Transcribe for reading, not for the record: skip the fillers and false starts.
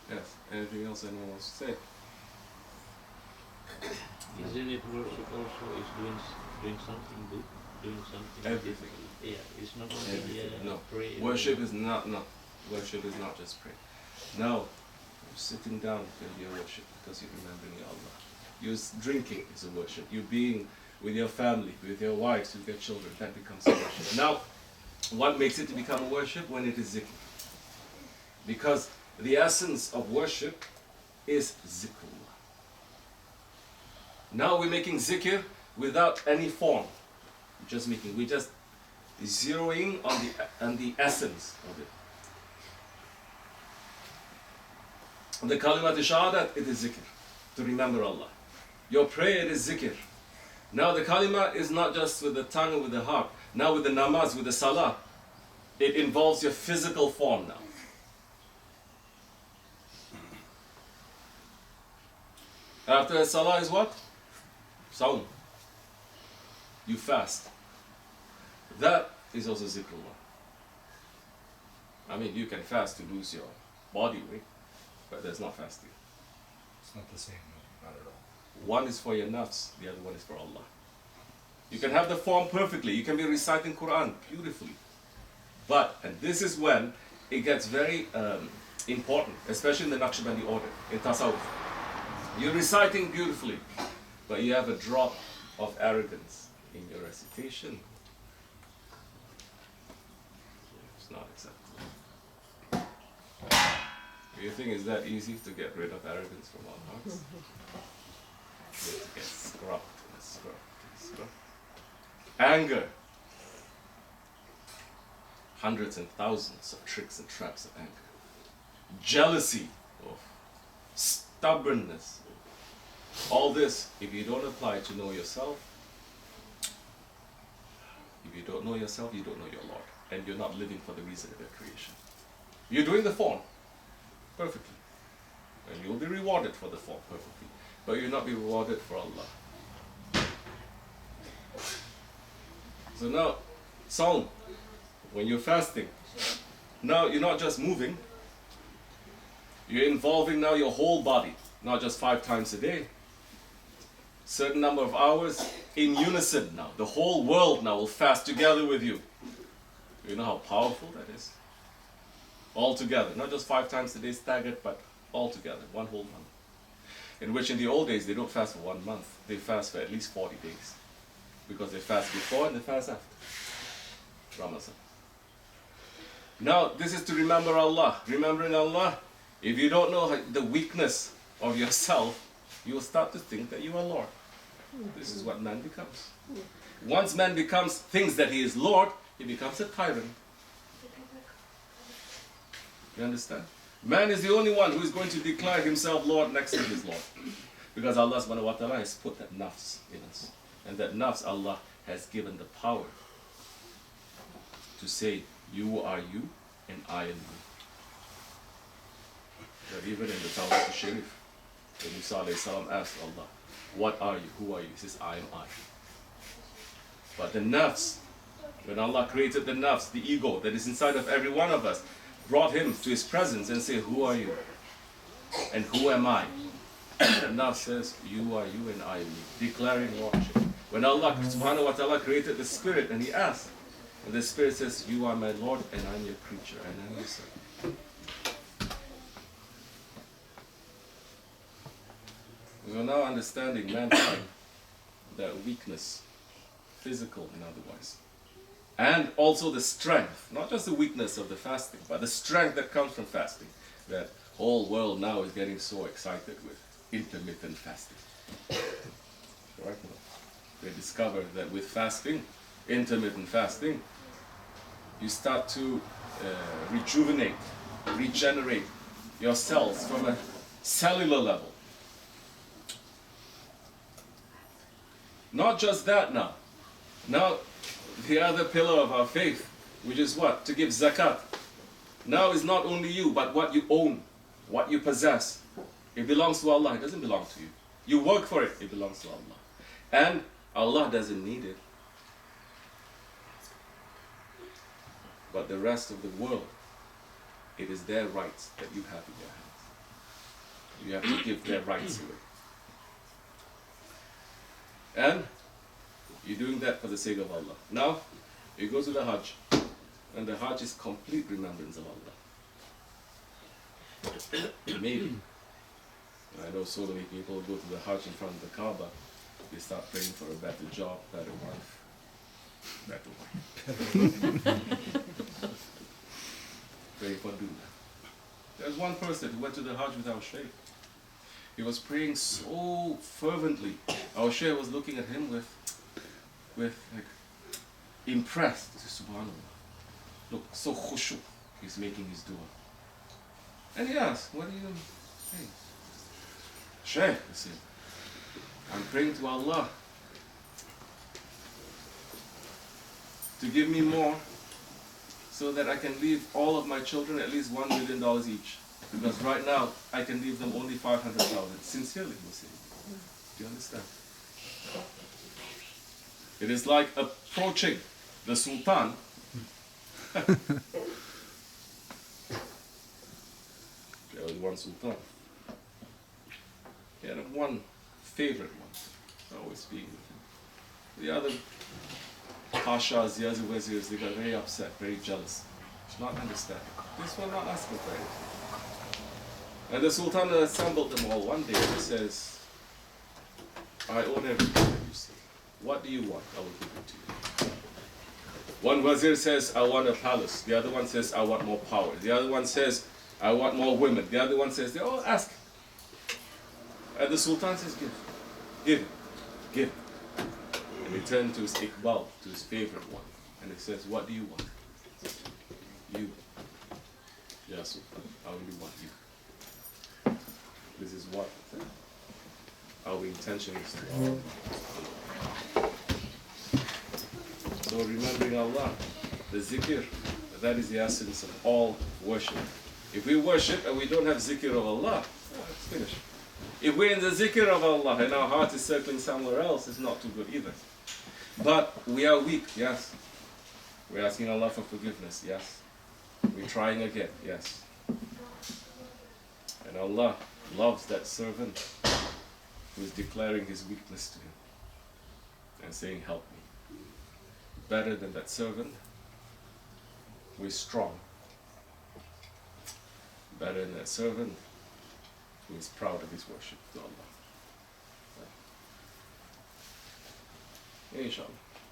Yes. Anything else anyone wants to say? Isn't it worship also is doing something good, doing something Everything. Yeah, it's not only No. pray. Worship is not worship is not just pray. No. Sitting down can be a worship because you're remembering Allah. You drinking is a worship. You being with your family, with your wives, with your children, that becomes a worship. Now, what makes it to become a worship? When it is zikr. Because the essence of worship is zikr. Now we're making zikr without any form. We're just zeroing on the essence of it. The kalimat shahadat, it is zikr, to remember Allah. Your prayer is zikr. Now the kalima is not just with the tongue or with the heart. Now with the namaz, with the salah, it involves your physical form now. After the salah is what? Sawm. You fast. That is also zikrullah. I mean, you can fast to lose your body weight, but that's not fasting. It's not the same, no, not at all. One is for your nafs, the other one is for Allah. You can have the form perfectly, you can be reciting Quran beautifully. But, and this is when it gets very important, especially in the Nakshibendi order, in Tasawwuf. You're reciting beautifully, but you have a drop of arrogance in your recitation. It's not acceptable. Do you think it's that easy to get rid of arrogance from our hearts? You have to get scrubbed and scrubbed and scrubbed. Anger. Hundreds and thousands of tricks and traps of anger. Jealousy, of stubbornness. All this, if you don't apply to know yourself, if you don't know yourself, you don't know your Lord. And you're not living for the reason of your creation. You're doing the form perfectly. And you'll be rewarded for the form perfectly. But you'll not be rewarded for Allah. So now, Sawm, when you're fasting, now you're not just moving, you're involving now your whole body, not just 5 times a day. Certain number of hours in unison now. The whole world now will fast together with you. You know how powerful that is? All together, not just 5 times a day staggered, but all together, one whole month. In which in the old days, they don't fast for 1 month. They fast for at least 40 days. Because they fast before and they fast after Ramadan. Now, this is to remember Allah. Remembering Allah, if you don't know the weakness of yourself, you will start to think that you are Lord. This is what man becomes. Once man thinks that he is Lord, he becomes a tyrant. You understand? Man is the only one who is going to declare himself Lord next to his Lord. Because Allah subhanahu wa ta'ala has put that nafs in us. And that nafs Allah has given the power to say, you are you and I am you. But even in the Tawbah Sharif, when Musa alayhi salam asked Allah, what are you? Who are you? He says, I am I. But the nafs, when Allah created the nafs, the ego that is inside of every one of us, brought him to his presence and said, who are you? And who am I? The nafs says, you are you and I am me, declaring lordship. When Allah subhanahu wa ta'ala created the spirit and he asked, and the spirit says, you are my Lord and I'm your creature and I'm your servant. We are now understanding mankind, their weakness, physical and otherwise. And also the strength, not just the weakness of the fasting, but the strength that comes from fasting. That whole world now is getting so excited with intermittent fasting. Right? They discovered that with fasting, intermittent fasting, you start to rejuvenate, regenerate your cells from a cellular level. Not just that now. Now, the other pillar of our faith, which is what? To give zakat. Now is not only you, but what you own, what you possess. It belongs to Allah, it doesn't belong to you. You work for it, it belongs to Allah. And Allah doesn't need it. But the rest of the world, it is their rights that you have in your hands. You have to give their rights away. And you're doing that for the sake of Allah. Now, you go to the Hajj, and the Hajj is complete remembrance of Allah. Maybe. I know so many people go to the Hajj in front of the Kaaba, they start praying for a better job, better wife. Better wife. Praying for dunya. There's one person who went to the Hajj with our Shaykh. He was praying so fervently. Our Shaykh was looking at him with like, impressed. He said, SubhanAllah. Look, so khushu. He's making his dua. And he asked, what are you saying? Shaykh, he said, I'm praying to Allah to give me more so that I can leave all of my children at least $1 million each. Because right now, I can leave them only 500,000. Sincerely, he was saying. Do you understand? It is like approaching the Sultan. There was one Sultan. He had one favorite one, always being with him. The other Pashas, the other Wazirs, they got very upset, very jealous. Not understanding. This one not asking for anything. And the Sultan assembled them all one day and he says, I own everything that you see. What do you want? I will give it to you. One Wazir says, I want a palace. The other one says, I want more power. The other one says, I want more women. The other one says, they all ask. And the Sultan says, give, give. And he turned to his Iqbal, to his favorite one. And he says, what do you want? You. Yeah, Sultan, I only want you. This is what our intention is to. So remembering Allah, the zikr, that is the essence of all worship. If we worship and we don't have zikr of Allah, it's finished. If we're in the zikr of Allah and our heart is circling somewhere else, it's not too good either. But we are weak, yes. We're asking Allah for forgiveness, yes. We're trying again, yes. And Allah loves that servant who is declaring his weakness to him and saying, help me. Better than that servant who is strong. Better than that servant who is proud of his worship to Allah. Inshallah.